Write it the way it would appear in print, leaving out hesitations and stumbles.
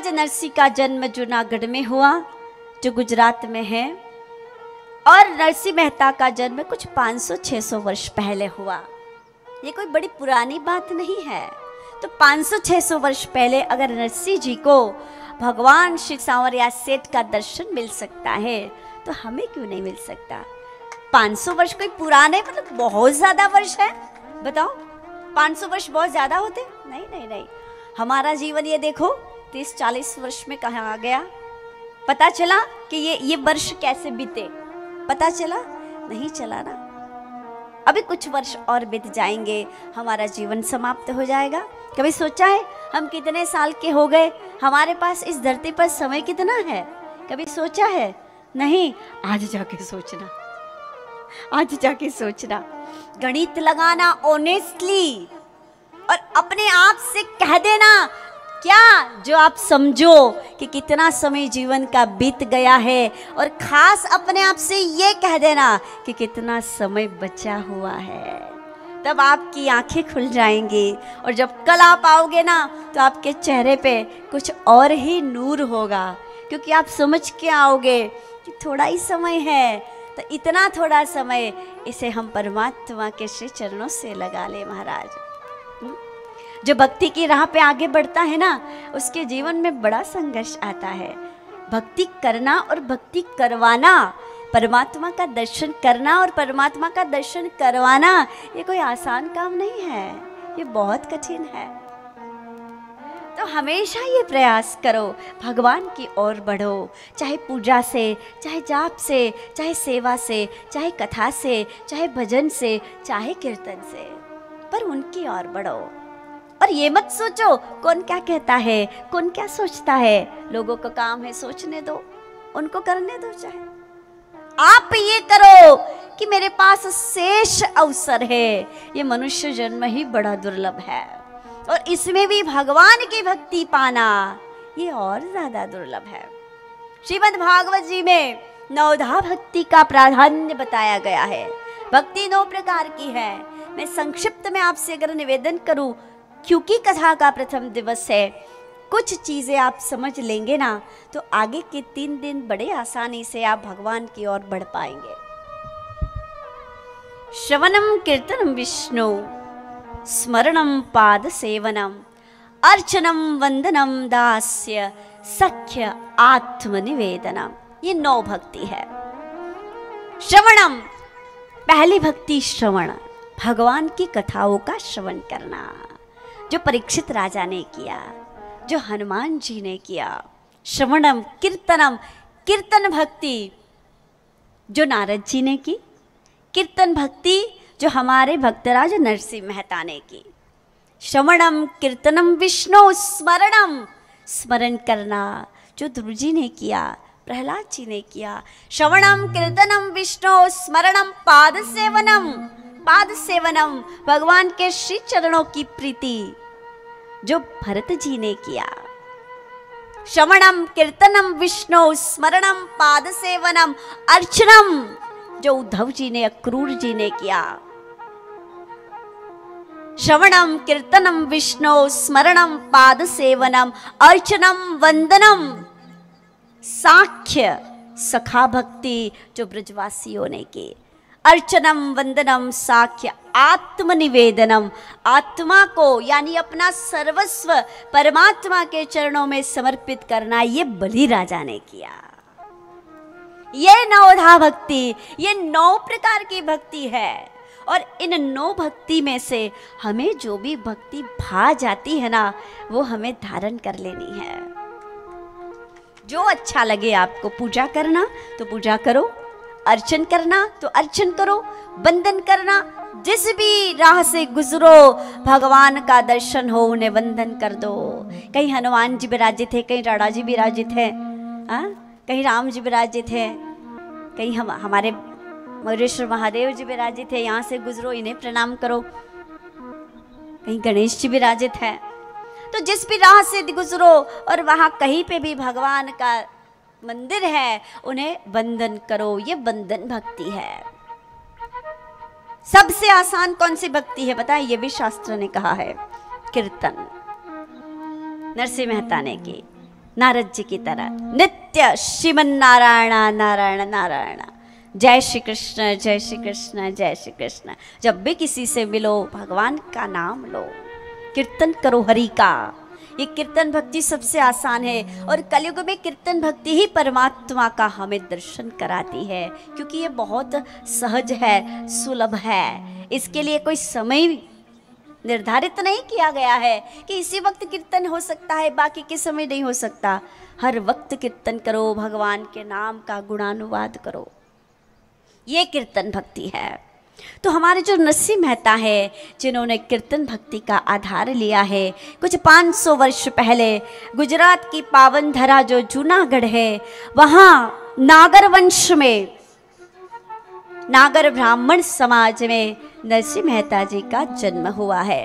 भक्तराज नरसिंह का जन्म जूनागढ़ में हुआ, जो गुजरात में है, और नरसिंह मेहता का जन्म कुछ 500-600 वर्ष पहले हुआ। ये कोई बड़ी पुरानी बात नहीं है। तो 500-600 वर्ष पहले अगर नरसिंह जी को भगवान श्री सांवरिया सेठ का दर्शन मिल सकता है, तो हमें क्यों नहीं मिल सकता? 500 वर्ष कोई पुराने मतलब बहुत ज्यादा वर्ष है? बताओ, 500 वर्ष बहुत ज्यादा होते? नहीं नहीं नहीं। हमारा जीवन ये देखो 30-40 वर्ष में कहाँ आ गया। पता चला कि ये वर्ष कैसे बीते? पता चला? नहीं चला ना। अभी कुछ वर्ष और बीत जाएंगे, हमारा जीवन समाप्त हो जाएगा। कभी सोचा है हम कितने साल के हो गए? हमारे पास इस धरती पर समय कितना है? कभी सोचा है? नहीं। आज जाके सोचना, आज जाके सोचना, गणित लगाना ऑनेस्टली, और अपने आप से कह देना क्या जो आप समझो कि कितना समय जीवन का बीत गया है, और खास अपने आप से ये कह देना कि कितना समय बचा हुआ है। तब आपकी आंखें खुल जाएंगी, और जब कल आप आओगे ना, तो आपके चेहरे पे कुछ और ही नूर होगा, क्योंकि आप समझ के आओगे कि थोड़ा ही समय है। तो इतना थोड़ा समय, इसे हम परमात्मा के श्री चरणों से लगा ले महाराज। जो भक्ति की राह पे आगे बढ़ता है ना, उसके जीवन में बड़ा संघर्ष आता है। भक्ति करना और भक्ति करवाना, परमात्मा का दर्शन करना और परमात्मा का दर्शन करवाना, ये कोई आसान काम नहीं है, ये बहुत कठिन है। तो हमेशा ये प्रयास करो, भगवान की ओर बढ़ो, चाहे पूजा से, चाहे जाप से, चाहे सेवा से, चाहे कथा से, चाहे भजन से, चाहे कीर्तन से, पर उनकी ओर बढ़ो। और ये मत सोचो कौन क्या कहता है, कौन क्या सोचता है। लोगों का काम है, सोचने दो, उनको करने दो। चाहे आप ये करो कि मेरे पास शेष अवसर है। ये मनुष्य जन्म ही बड़ा दुर्लभ है, और इसमें भी भगवान की भक्ति पाना ये और ज्यादा दुर्लभ है। श्रीमद् भागवत जी में नवधा भक्ति का प्राधान्य बताया गया है। भक्ति 9 प्रकार की है। मैं संक्षिप्त में आपसे अगर निवेदन करूं, क्योंकि कथा का प्रथम दिवस है, कुछ चीजें आप समझ लेंगे ना, तो आगे के 3 दिन बड़े आसानी से आप भगवान की ओर बढ़ पाएंगे। श्रवणम कीर्तनम विष्णु, स्मरणम पाद सेवनम, अर्चनम वंदनम दास्य, सख्य आत्मनिवेदनम। ये 9 भक्ति है। श्रवणम, पहली भक्ति श्रवण, भगवान की कथाओं का श्रवण करना, जो परीक्षित राजा ने किया, जो हनुमान जी ने किया। श्रवणम कीर्तनम, कीर्तन भक्ति जो नारद जी ने की, कीर्तन भक्ति जो हमारे भक्तराज नरसिंह मेहता ने की। श्रवणम कीर्तनम विष्णु स्मरणम, स्मरण करना जो ध्रुव जी ने किया, प्रहलाद जी ने किया। श्रवणम कीर्तनम विष्णु स्मरणम पाद सेवनम, पाद सेवनम भगवान के श्री चरणों की प्रीति जो भरत जी ने किया। श्रवणम कीर्तनम विष्णु स्मरणम पाद सेवनम, अर्चनम जो उद्धव जी ने, अक्रूर जी ने किया। श्रवणम कीर्तनम विष्णु स्मरणम पाद सेवनम, अर्चनम वंदनम साख्य सखा भक्ति जो ब्रजवासियों ने की। अर्चनम वंदनम साख्य आत्मनिवेदनम, आत्मा को यानी अपना सर्वस्व परमात्मा के चरणों में समर्पित करना, ये बलि राजा ने किया। ये 9धा भक्ति, ये 9 प्रकार की भक्ति है। और इन 9 भक्ति में से हमें जो भी भक्ति भा जाती है ना, वो हमें धारण कर लेनी है। जो अच्छा लगे आपको, पूजा करना तो पूजा करो, अर्चन करना तो अर्चन करो, वंदन करना, जिस भी राह से गुजरो भगवान का दर्शन हो उन्हें वंदन कर दो। कहीं हनुमान जी विराजित है, कहीं राणा जी विराजित है, कहीं राम जी विराजित है, कहीं हमारे मयूरेश्वर महादेव जी विराजित है, यहाँ से गुजरो इन्हें प्रणाम करो। कहीं गणेश जी विराजित है, तो जिस भी राह से गुजरो और वहाँ कहीं पे भी भगवान का मंदिर है, उन्हें वंदन करो। ये वंदन भक्ति है। सबसे आसान कौन सी भक्ति है बताएं? ये भी शास्त्र ने कहा है, कीर्तन। नरसिंह मेहता ने की, नारद जी की तरह नित्य श्रीमन नारायण नारायण नारायण, जय श्री कृष्ण जय श्री कृष्ण जय श्री कृष्ण। जब भी किसी से मिलो भगवान का नाम लो, कीर्तन करो हरि का। ये कीर्तन भक्ति सबसे आसान है और कलयुग में कीर्तन भक्ति ही परमात्मा का हमें दर्शन कराती है, क्योंकि ये बहुत सहज है, सुलभ है। इसके लिए कोई समय निर्धारित नहीं किया गया है कि इसी वक्त कीर्तन हो सकता है, बाकी के समय नहीं हो सकता। हर वक्त कीर्तन करो, भगवान के नाम का गुणानुवाद करो, ये कीर्तन भक्ति है। तो हमारे जो नरसिंह मेहता है, जिन्होंने कीर्तन भक्ति का आधार लिया है, कुछ 500 वर्ष पहले गुजरात की पावन धरा जो जूनागढ़ है, वहाँ नागर वंश में, नागर ब्राह्मण समाज में नरसिंह मेहता जी का जन्म हुआ है।